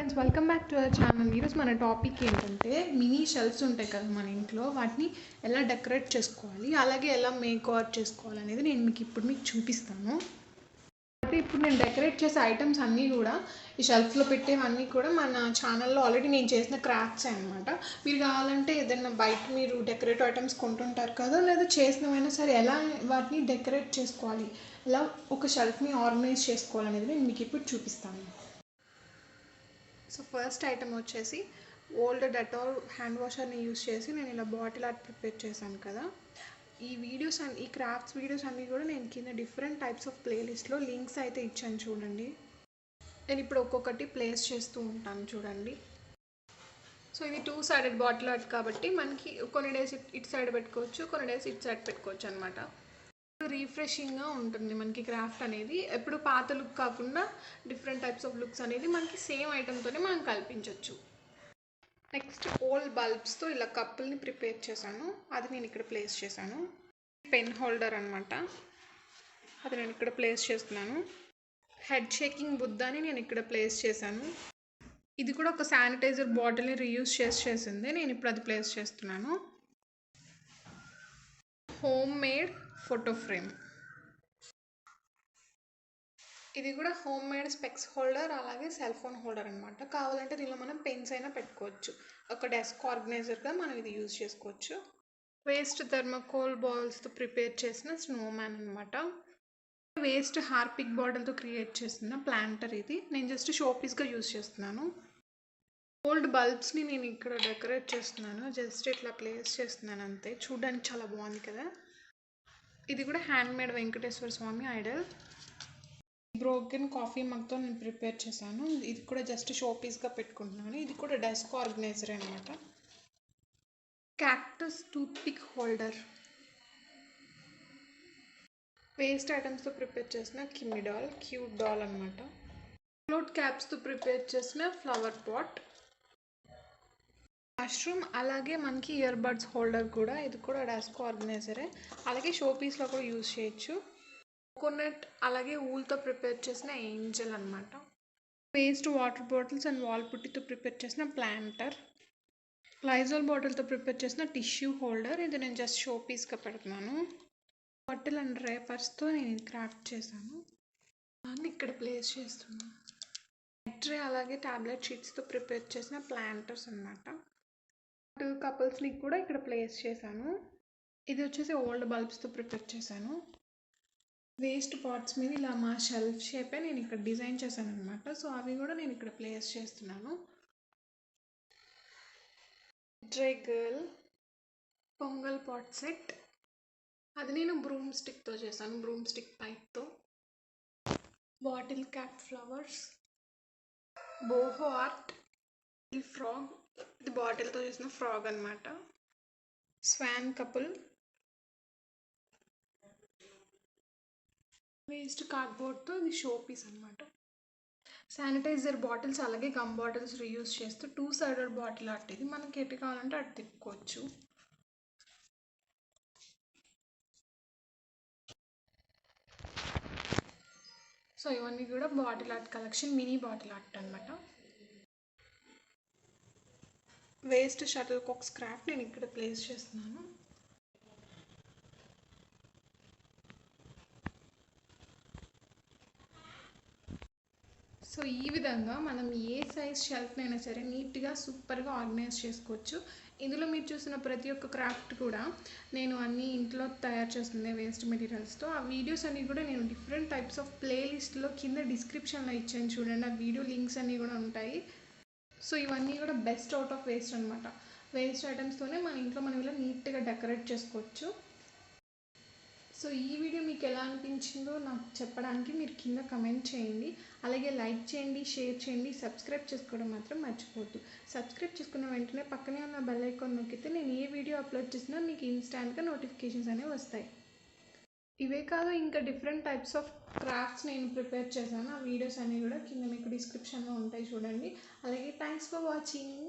Friends, welcome back to our channel. ఈరోజు మన topic ఏంటంటే మినీ షెల్ఫ్స్ ఉంటాయి కదా మన ఇంట్లో, వాటిని ఎలా డెకరేట్ చేసుకోవాలి, అలాగే ఎలా మేక్ ఓవర్ చేసుకోవాలి అనేది నేను మీకు చూపిస్తాను. అయితే ఇప్పుడు నేను డెకరేట్ చేసే ఐటమ్స్ అన్నీ కూడా ఈ షెల్ఫ్లో పెట్టేవన్నీ కూడా మన ఛానల్లో ఆల్రెడీ నేను చేసిన క్రాఫ్ట్స్ అనమాట. మీరు కావాలంటే ఏదైనా బయట మీరు డెకరేటివ్ ఐటమ్స్ కొంటుంటారు కదా, లేదా చేసినవైనా సరే ఎలా వాటిని డెకరేట్ చేసుకోవాలి, ఎలా ఒక షెల్ఫ్ని ఆర్గనైజ్ చేసుకోవాలి అనేది నేను మీకు ఇప్పుడు చూపిస్తాను. సో ఫస్ట్ ఐటమ్ వచ్చేసి ఓల్డ్ డెటాల్ హ్యాండ్ వాషర్ని యూస్ చేసి నేను ఇలా బాటిల్ ఆర్ట్ ప్రిపేర్ చేశాను కదా. ఈ క్రాఫ్ట్స్ వీడియోస్ అన్నీ కూడా నేను కింద డిఫరెంట్ టైప్స్ ఆఫ్ ప్లేలిస్ట్లో లింక్స్ అయితే ఇచ్చాను చూడండి. నేను ఇప్పుడు ఒక్కొక్కటి ప్లేస్ చేస్తూ ఉంటాను చూడండి. సో ఇది 2 సైడెడ్ బాటిల్ ఆర్ట్ కాబట్టి మనకి కొన్ని డేస్ ఇటు సైడ్ పెట్టుకోవచ్చు, కొన్ని డేస్ ఇటు సైడ్ పెట్టుకోవచ్చు అనమాట. రీఫ్రెషింగ్గా ఉంటుంది మనకి క్రాఫ్ట్ అనేది. ఎప్పుడు పాత లుక్ కాకుండా డిఫరెంట్ టైప్స్ ఆఫ్ లుక్స్ అనేది మనకి సేమ్ ఐటమ్తోనే మనం కల్పించవచ్చు. నెక్స్ట్ ఓల్డ్ బల్బ్స్తో ఇలా కప్పుల్ని ప్రిపేర్ చేశాను, అది నేను ఇక్కడ ప్లేస్ చేశాను. పెన్ హోల్డర్ అనమాట, అది నేను ఇక్కడ ప్లేస్ చేస్తున్నాను. హెడ్ షేకింగ్ బుద్ధాని నేను ఇక్కడ ప్లేస్ చేశాను. ఇది కూడా ఒక శానిటైజర్ బాటిల్ని రీయూజ్ చేసింది, నేను ఇప్పుడు అది ప్లేస్ చేస్తున్నాను. హోమ్ మేడ్ ఫోటో ఫ్రేమ్, ఇది కూడా హోమ్ మేడ్ స్పెక్స్ హోల్డర్ అలాగే సెల్ ఫోన్ హోల్డర్ అనమాట. కావాలంటే దీనిలో మనం పెన్స్ అయినా పెట్టుకోవచ్చు. ఒక డెస్క్ ఆర్గనైజర్గా మనం ఇది యూజ్ చేసుకోవచ్చు. వేస్ట్ థర్మోకోల్ బాల్స్తో ప్రిపేర్ చేసిన స్నోమ్యాన్ అనమాట. వేస్ట్ హార్పిక్ బాటిల్తో క్రియేట్ చేసిన ప్లాంటర్, ఇది నేను జస్ట్ షో పీస్గా యూజ్ చేస్తున్నాను. ఓల్డ్ బల్బ్స్ని నేను ఇక్కడ డెకరేట్ చేస్తున్నాను, జస్ట్ ఇట్లా ప్లేస్ చేస్తున్నాను అంతే. చూడడానికి చాలా బాగుంది కదా. ఇది కూడా హ్యాండ్ మేడ్ వెంకటేశ్వర స్వామి ఐడల్. బ్రోకెన్ కాఫీ మగ్తో నేను ప్రిపేర్ చేశాను, ఇది కూడా జస్ట్ షో పీస్గా పెట్టుకుంటున్నాను. ఇది కూడా డెస్క్ ఆర్గనైజర్ అనమాట. Cactus toothpick holder, waste ఐటమ్స్తో ప్రిపేర్ చేసిన కిమ్మి డాల్, క్యూట్ డాల్ అనమాట. ఫ్లోట్ క్యాప్స్తో ప్రిపేర్ చేసిన ఫ్లవర్ పాట్, మష్రూమ్, అలాగే మనకి ఇయర్ బడ్స్ హోల్డర్ కూడా, ఇది కూడా డెస్క్ ఆర్గనైజరే, అలాగే షో పీస్లో కూడా యూజ్ చేయొచ్చు. కోకోనట్ అలాగే ఊల్తో ప్రిపేర్ చేసిన ఏంజల్ అనమాట. Waste water bottles and wall పుట్టితో ప్రిపేర్ చేసిన ప్లాంటర్, లైజాల్ బాటిల్తో ప్రిపేర్ చేసిన టిష్యూ హోల్డర్, ఇది నేను జస్ట్ షో పీస్గా పెడుతున్నాను. బాటిల్ అండ్ రేపర్స్తో నేను క్రాఫ్ట్ చేశాను, దాన్ని ఇక్కడ ప్లేస్ చేస్తున్నాను. ట్రే అలాగే టాబ్లెట్ షీట్స్తో ప్రిపేర్ చేసిన ప్లాంటర్స్ అనమాట. 2 కపుల్స్ని కూడా ఇక్కడ ప్లేస్ చేశాను. ఇది వచ్చేసి ఓల్డ్ బల్బ్స్తో ప్రిపేర్ చేశాను. వేస్ట్ పాట్స్ మీద ఇలా మా షెల్ఫ్ షేపే నేను ఇక్కడ డిజైన్ చేశాను అనమాట. సో అవి కూడా నేను ఇక్కడ ప్లేస్ చేస్తున్నాను. డ్రై గర్ల్ పొంగల్ పాట్ సెట్, అది నేను బ్రూమ్ స్టిక్తో చేశాను, బ్రూమ్ స్టిక్ పైప్తో. Bottle cap flowers, boho art frog, ఇది బాటిల్తో చేసిన ఫ్రాగ్ అనమాట. స్వాన్ కపుల్, వేస్ట్ కార్డ్బోర్డ్తో ఇది షో పీస్ అనమాట. శానిటైజర్ బాటిల్స్ అలాగే గమ్ బాటిల్స్ రీయూజ్ చేస్తూ 2 సైడెడ్ బాటిల్ ఆర్ట్, ఇది మనకి ఎటు కావాలంటే అటు తిప్పుకోవచ్చు. సో ఇవన్నీ కూడా bottle art collection, mini bottle art అనమాట. వేస్ట్ షటిల్ కాక్ స్క్రాప్ నేను ఇక్కడ ప్లేస్ చేస్తున్నాను. సో ఈ విధంగా మనం ఏ సైజ్ షెల్ఫ్నైనా సరే నీట్గా సూపర్గా ఆర్గనైజ్ చేసుకోవచ్చు. ఇందులో మీరు చూసిన ప్రతి ఒక్క క్రాఫ్ట్ కూడా నేను అన్ని ఇంట్లో తయారు చేస్తుంది వేస్ట్ మెటీరియల్స్తో. ఆ వీడియోస్ అన్నీ కూడా నేను డిఫరెంట్ టైప్స్ ఆఫ్ ప్లేలిస్ట్లో కింద డిస్క్రిప్షన్లో ఇచ్చాను చూడండి, ఆ వీడియో లింక్స్ అన్నీ కూడా ఉంటాయి. సో ఇవన్నీ కూడా బెస్ట్ అవుట్ ఆఫ్ వేస్ట్ అనమాట. వేస్ట్ ఐటమ్స్తోనే మన ఇంట్లో మనం ఇలా నీట్గా డెకరేట్ చేసుకోవచ్చు. సో ఈ వీడియో మీకు ఎలా అనిపించిందో నాకు చెప్పడానికి మీరు కింద కమెంట్ చేయండి, అలాగే లైక్ చేయండి, షేర్ చేయండి, సబ్స్క్రైబ్ చేసుకోవడం మాత్రం మర్చిపోవద్దు. సబ్స్క్రైబ్ చేసుకున్న వెంటనే పక్కనే ఉన్న బెల్ ఐకాన్ నొక్కితే నేను ఏ వీడియో అప్లోడ్ చేసినా మీకు ఇన్స్టాంట్గా నోటిఫికేషన్స్ అనేవి వస్తాయి. ఇవే కాదు ఇంకా డిఫరెంట్ టైప్స్ ఆఫ్ క్రాఫ్ట్స్ నేను ప్రిపేర్ చేశాను, ఆ వీడియోస్ అన్నీ కూడా కింద మీకు డిస్క్రిప్షన్లో ఉంటాయి చూడండి. అలాగే థ్యాంక్స్ ఫర్ వాచింగ్.